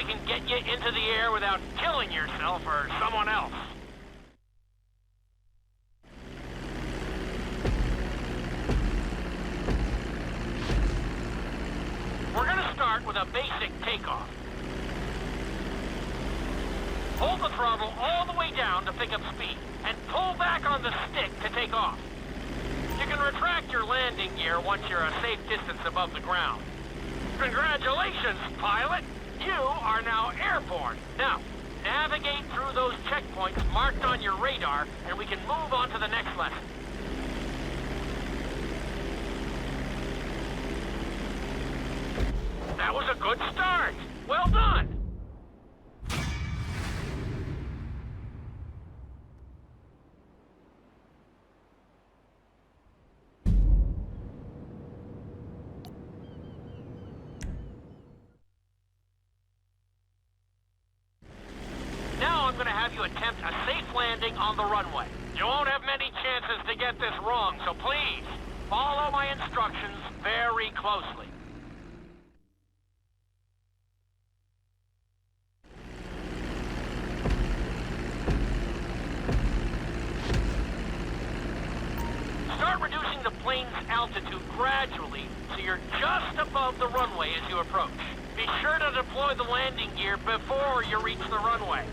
we can get you into the air without killing yourself or someone else. We're gonna start with a basic takeoff. Hold the throttle all the way down to pick up speed, and pull back on the stick to take off. You can retract your landing gear once you're a safe distance above the ground. Congratulations, pilot! You are now airborne. Now, navigate through those checkpoints marked on your radar, and we can move on to the next lesson. That was a good start. Well done. Now I'm going to have you attempt a safe landing on the runway. You won't have many chances to get this wrong, so please, follow my instructions very closely. Start reducing the plane's altitude gradually so you're just above the runway as you approach. Be sure to deploy the landing gear before you reach the runway.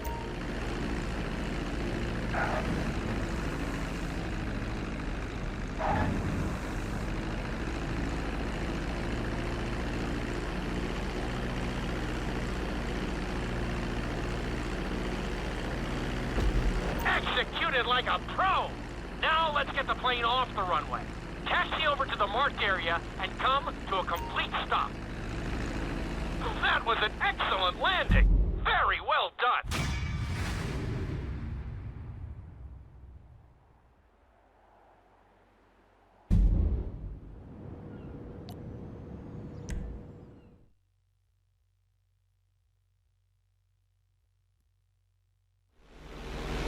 Executed like a pro! Now let's get the plane off the runway. Taxi over to the marked area and come to a complete stop. That was an excellent landing! Very well done!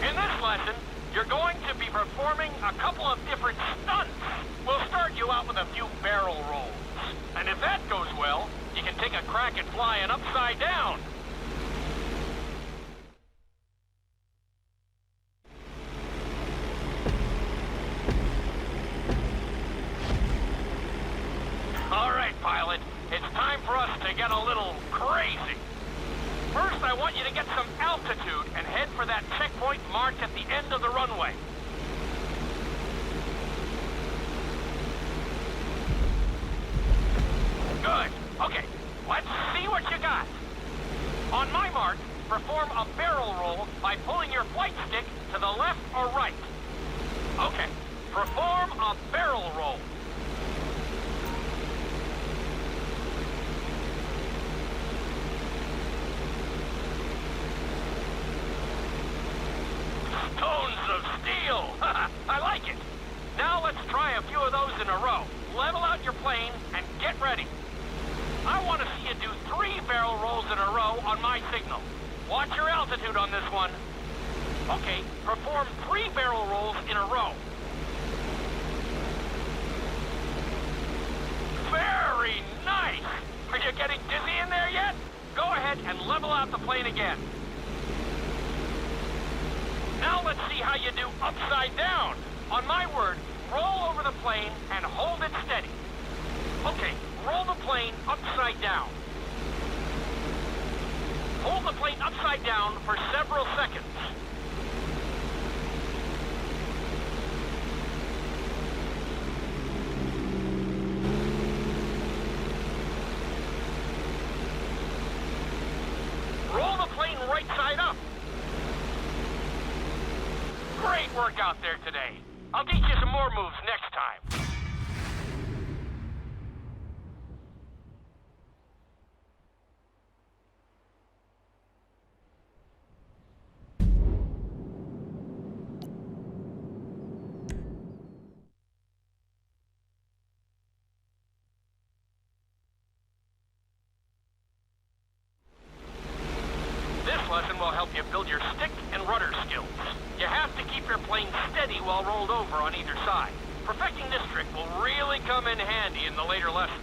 In this lesson, you're going to be performing a couple of different stunts. We'll start you out with a few barrel rolls. And if that goes well, you can take a crack at flying upside down. All right, pilot. It's time for us to get a little crazy. First, I want you to get some altitude and head for that checkpoint marked at the end of the runway. Good. Okay, let's see what you got. On my mark, perform a barrel roll by pulling your flight stick to the left or right. Okay, perform a barrel roll. Stones of steel! I like it! Now let's try a few of those in a row. Level out your plane and get ready. I want to see you do 3 barrel rolls in a row on my signal. Watch your altitude on this one. Okay, perform 3 barrel rolls in a row. Very nice! Are you getting dizzy in there yet? Go ahead and level out the plane again. Now let's see how you do upside down. On my word, roll over the plane and hold it steady. Okay, roll the plane upside down. Hold the plane upside down for several seconds. Roll the plane right side up. Great work out there today. I'll teach you some more moves next time. Lesson will help you build your stick and rudder skills. You have to keep your plane steady while rolled over on either side. Perfecting this trick will really come in handy in the later lessons.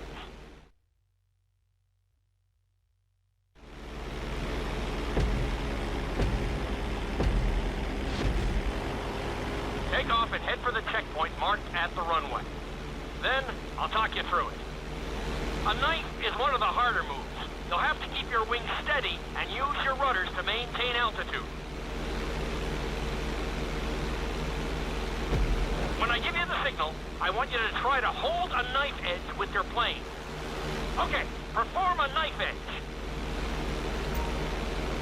Take off and head for the checkpoint marked at the runway. Then, I'll talk you through it. A knife is one of the harder moves. You'll have to keep your wings steady and use your rudders to maintain altitude. When I give you the signal, I want you to try to hold a knife edge with your plane. Okay, perform a knife edge.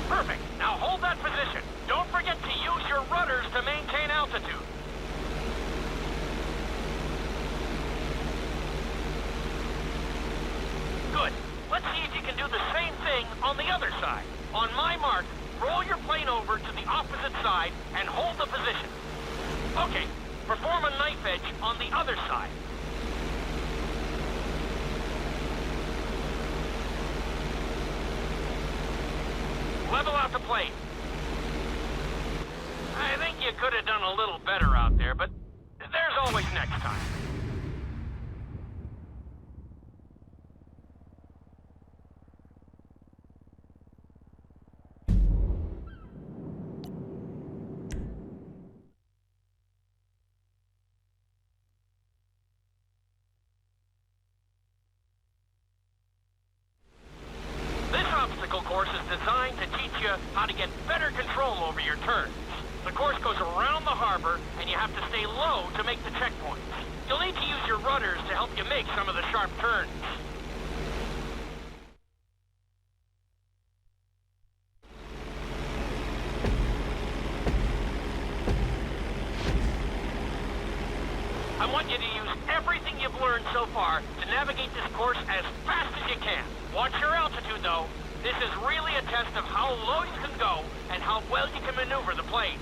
Perfect. Now hold that position. Don't forget to use your rudders to maintain altitude. Good. Let's see if you can do the same thing on the other side. On my mark, roll your plane over to the opposite side and hold the position. Okay, perform a knife edge on the other side. Level out the plane. I think you could have done a little better out there, but there's always next time. Course is designed to teach you how to get better control over your turns. The course goes around the harbor, and you have to stay low to make the checkpoints. You'll need to use your rudders to help you make some of the sharp turns. I want you to use everything you've learned so far to navigate this course as fast as you can. Watch your altitude, though. This is really a test of how low you can go and how well you can maneuver the plane.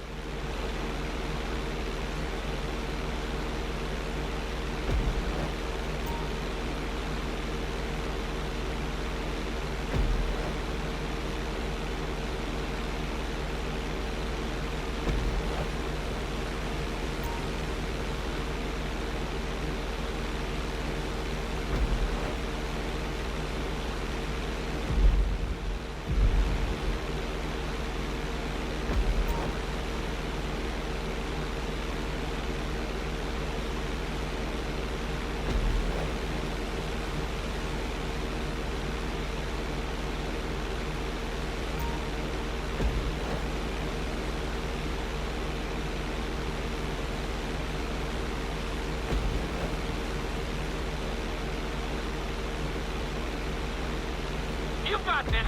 You got this.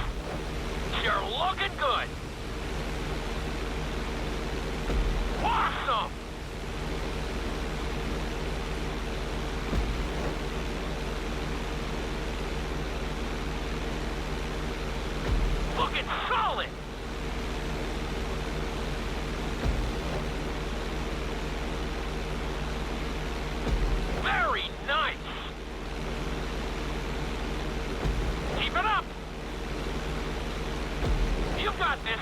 You're looking good. Awesome! Looking solid! Very nice! Keep it up! You got this!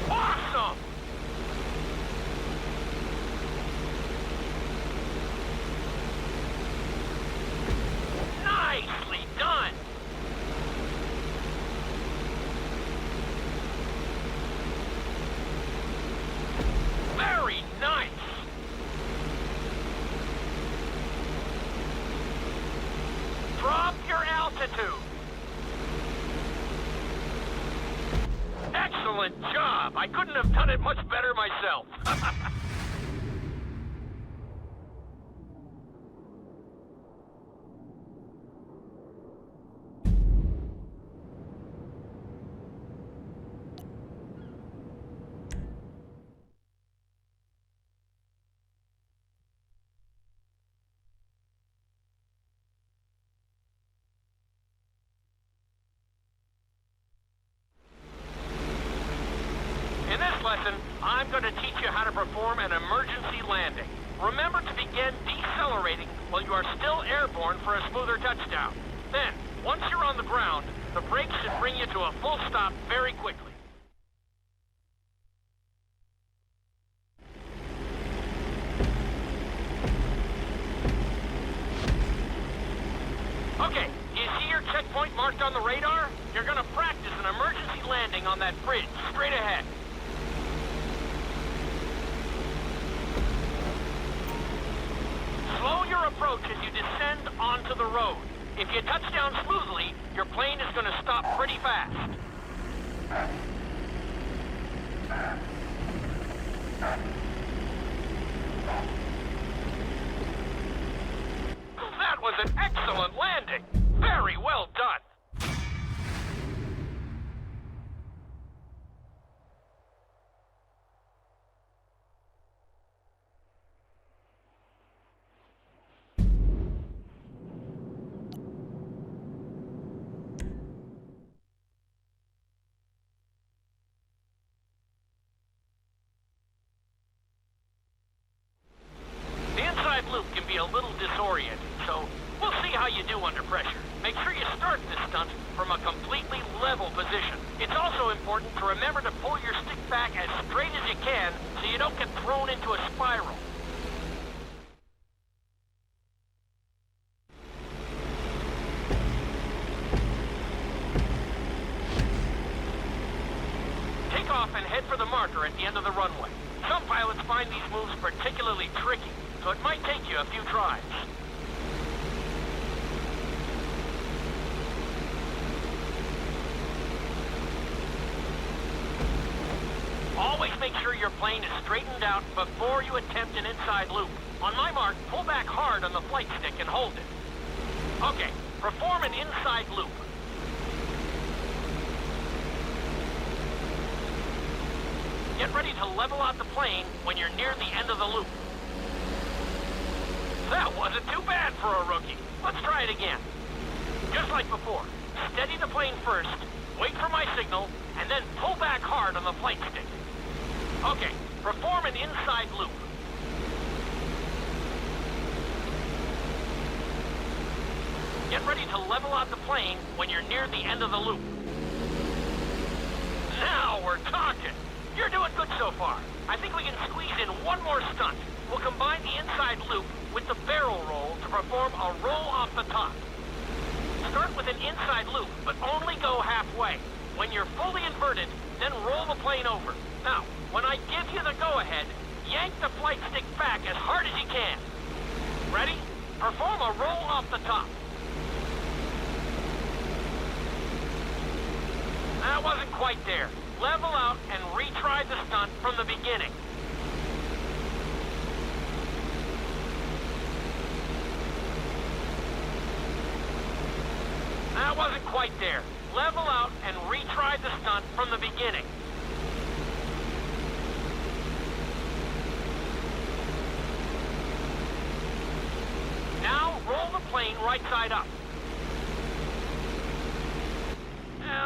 Awesome! Nicely done! Very nice! Drop your altitude! Excellent job! I couldn't have done it much better myself. In this lesson, I'm going to teach you how to perform an emergency landing. Remember to begin decelerating while you are still airborne for a smoother touchdown. Then, once you're on the ground, the brakes should bring you to a full stop very quickly. Okay, do you see your checkpoint marked on the radar? You're going to practice an emergency landing landing on that bridge, straight ahead. Slow your approach as you descend onto the road. If you touch down smoothly, your plane is going to stop pretty fast. That was an excellent landing. Very well done. Loop can be a little disorienting, so we'll see how you do under pressure. Make sure you start this stunt from a completely level position. It's also important to remember to pull your stick back as straight as you can so you don't get thrown into a spiral. Take off and head for the marker at the end of the runway. Some pilots find these moves particularly tricky, so it might take you a few tries. Always make sure your plane is straightened out before you attempt an inside loop. On my mark, pull back hard on the flight stick and hold it. Okay, perform an inside loop. Get ready to level out the plane when you're near the end of the loop. That wasn't too bad for a rookie. Let's try it again. Just like before, steady the plane first, wait for my signal, and then pull back hard on the flight stick. Okay, perform an inside loop. Get ready to level out the plane when you're near the end of the loop. Now we're talking. You're doing good so far. I think we can squeeze in one more stunt. We'll combine the inside loop with the barrel roll to perform a roll off the top. Start with an inside loop, but only go halfway. When you're fully inverted, then roll the plane over. Now, when I give you the go-ahead, yank the flight stick back as hard as you can. Ready? Perform a roll off the top. That wasn't quite there. Level out and retry the stunt from the beginning. That wasn't quite there. Level out and retry the stunt from the beginning. Now roll the plane right side up.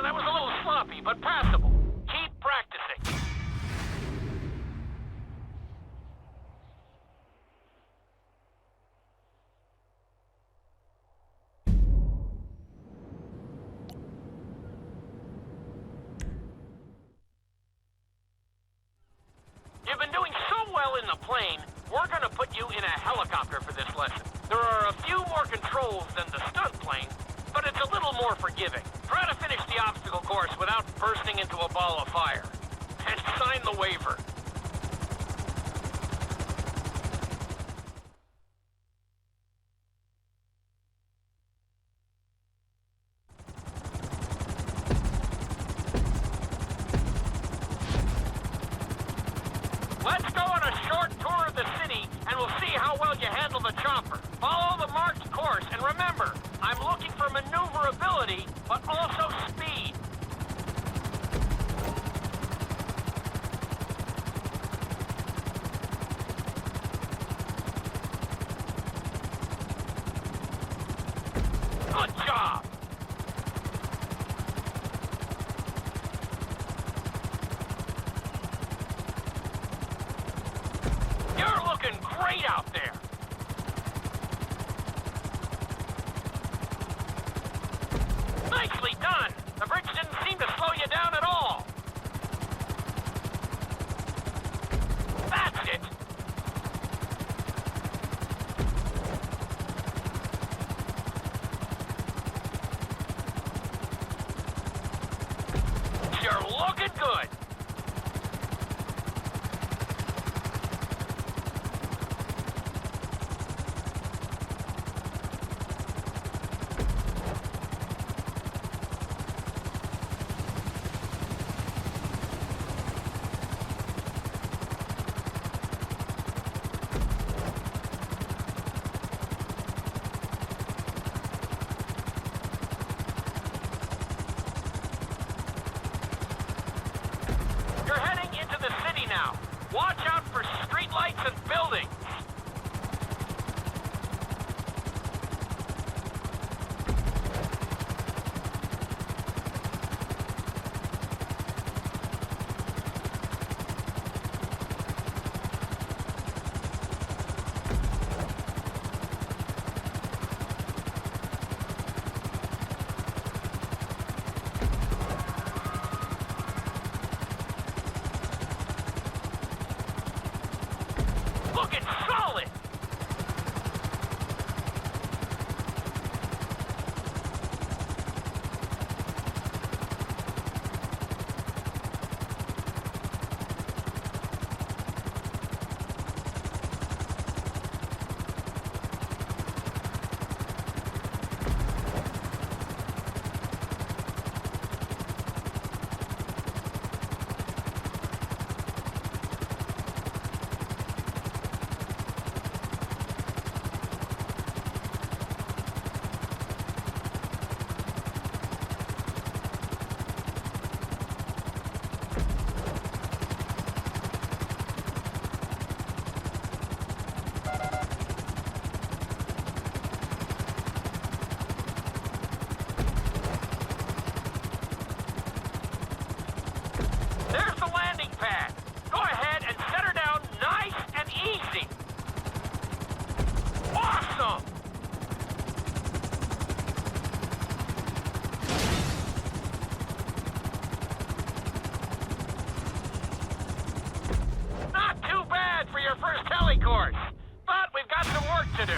That was a little sloppy, but passable. Keep practicing. You've been doing so well in the plane, we're going to put you in a helicopter for this lesson. There are a few more controls than the stunt plane, but it's a little more forgiving. Try to finish the obstacle course without bursting into a ball of fire. And sign the waiver. Let's go on a short tour of the city, and we'll see how well you handle the chopper. Follow the marked course, and remember, I'm looking for maneuverability, but also speed. Good job. You're looking great out there. Nicely done! The bridge didn't seem to slow you down at all. That's it! You're looking good. You're heading into the city now. Watch out for streetlights and buildings. Looking solid! There's the landing pad. Go ahead and set her down nice and easy. Awesome! Not too bad for your first heli course, but we've got some work to do.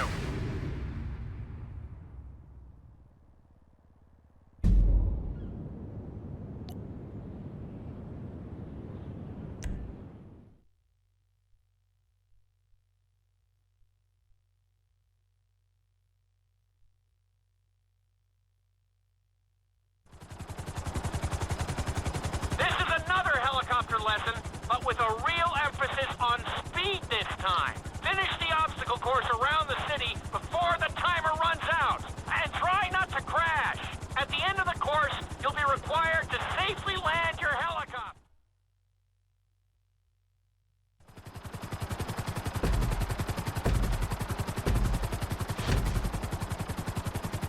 This is another helicopter lesson, but with a real emphasis on speed this time. Finish the obstacle course around the city before the timer runs out. And try not to crash. At the end of the course, you'll be required to safely land your helicopter.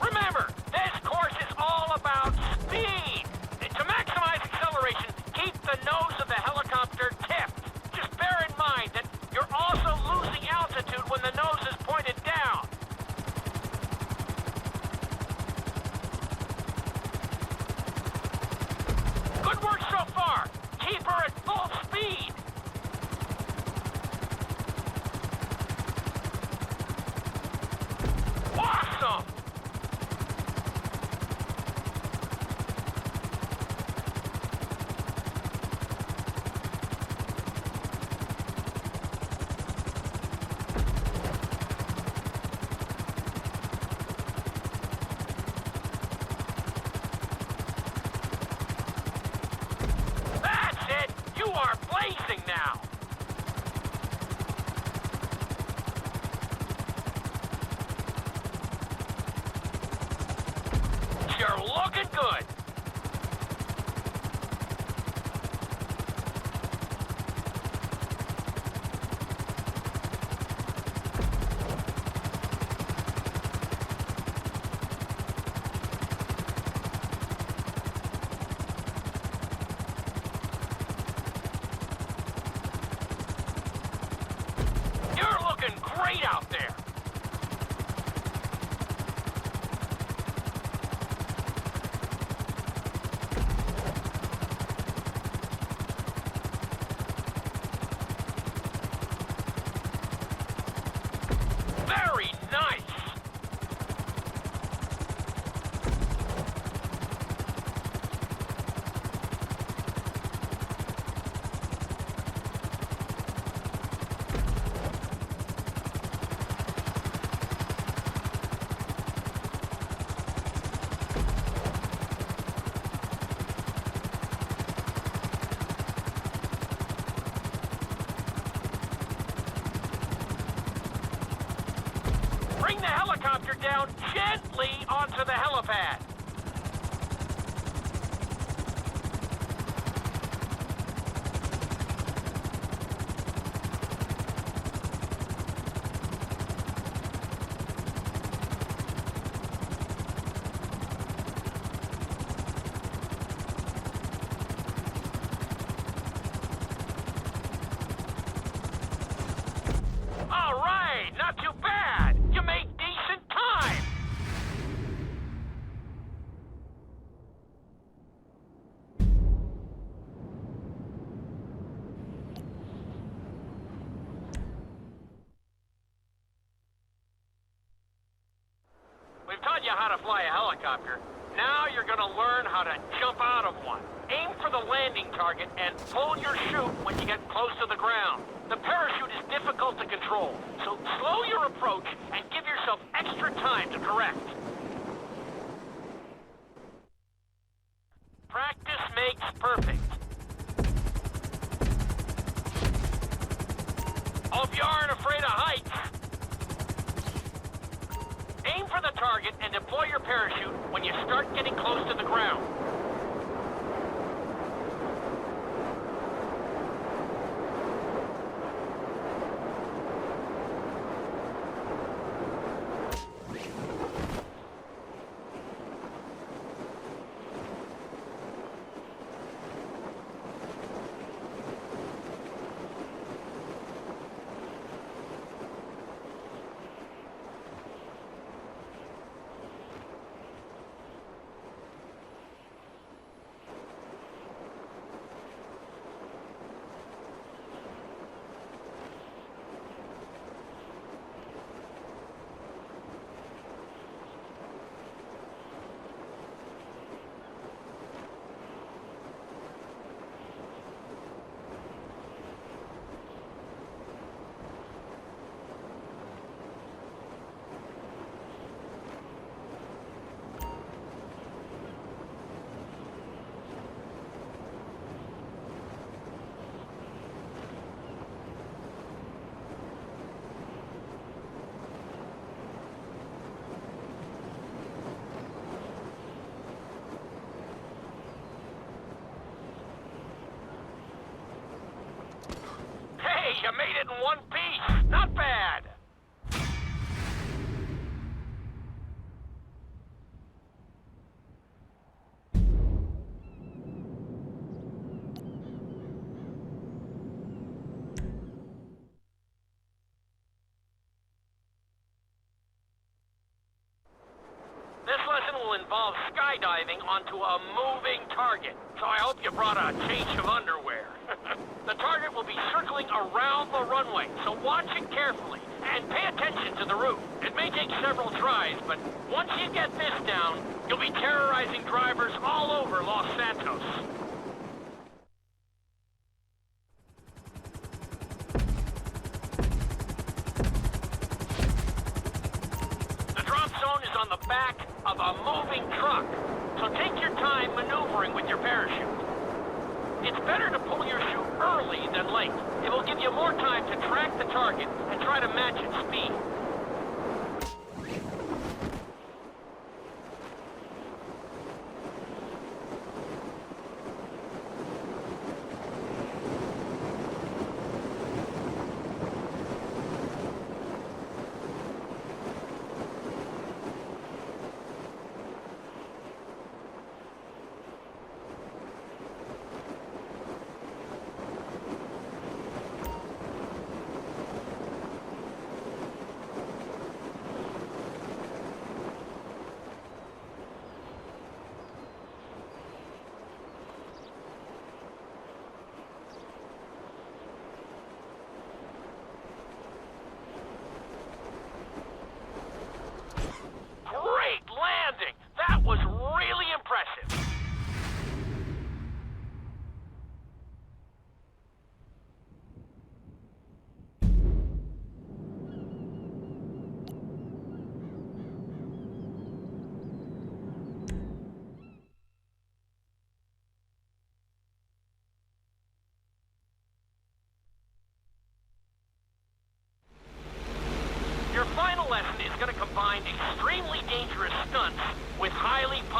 Remember, this course is all about speed. To maximize acceleration, keep the nose of the helicopter tipped. Just bear in mind that you're also losing altitude when the nose is pointed down. Good work so far. Keep her at full speed. Awesome! That's it! You are blazing now! You're looking good! You're looking great out there! gently onto the helipad. All right, not too bad. You made decent time. We've taught you how to fly a helicopter. Now you're gonna learn how to jump out of one. Aim for the landing target and pull your chute when you get close to the ground. The parachute is difficult to control, so slow your approach and give yourself extra time to correct. Practice makes perfect. Hope you aren't afraid of heights. Aim for the target and deploy your parachute when you start getting close to the ground. Hey, you made it in one piece. Not bad. This lesson will involve skydiving onto a moving target, so I hope you brought a change of underwear. The target will be circling around the runway, so watch it carefully and pay attention to the route. It may take several tries, but once you get this down, you'll be terrorizing drivers all over Los Santos. The drop zone is on the back of a moving truck, so take your time maneuvering with your parachute. It's better to pull your chute early than late. It will give you more time to track the target and try to match its speed.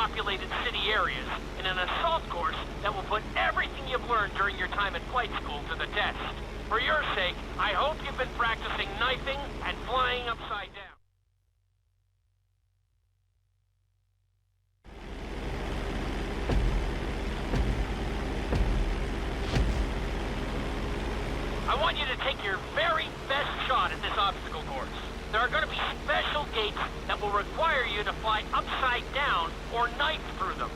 populated city areas in an assault course that will put everything you've learned during your time at flight school to the test. For your sake, I hope you've been practicing knifing and flying upside down. I want you to take your very best shot at this obstacle course. There are going to be special gates that will require you to fly upside down or knife through them.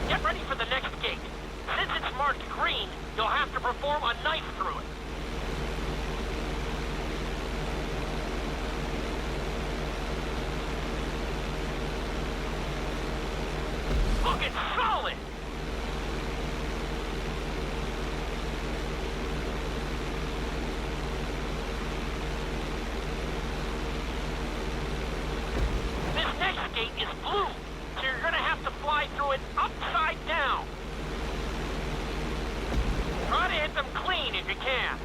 Get ready for the next gate. Since it's marked green, you'll have to perform a knife through it. Look, it's solid! This next gate is blue, so you're gonna have to fly through it upside down. Try to hit them clean if you can.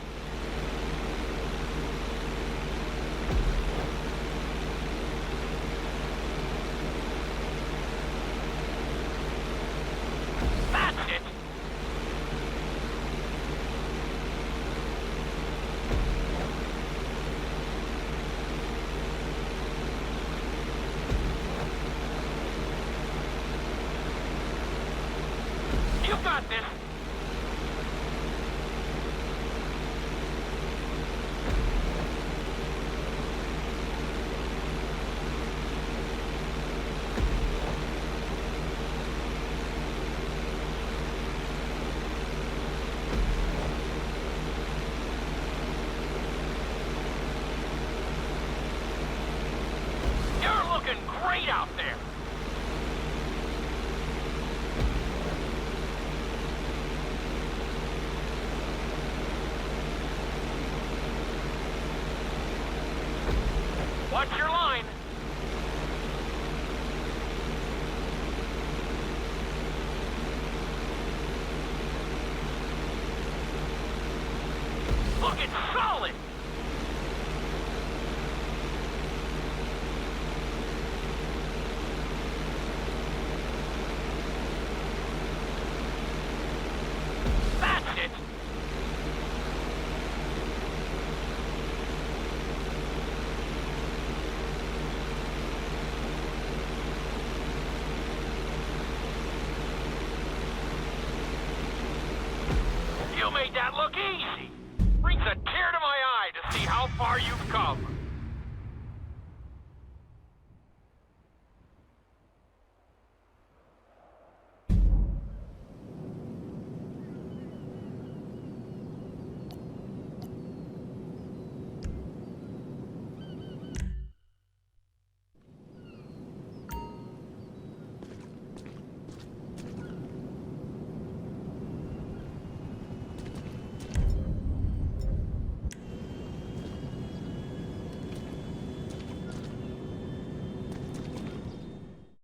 That's it. You got this. You're looking great out there. Watch your line. Look, it's solid. That's it. You made that look easy. Brings a tear to my eye to see how far you've come.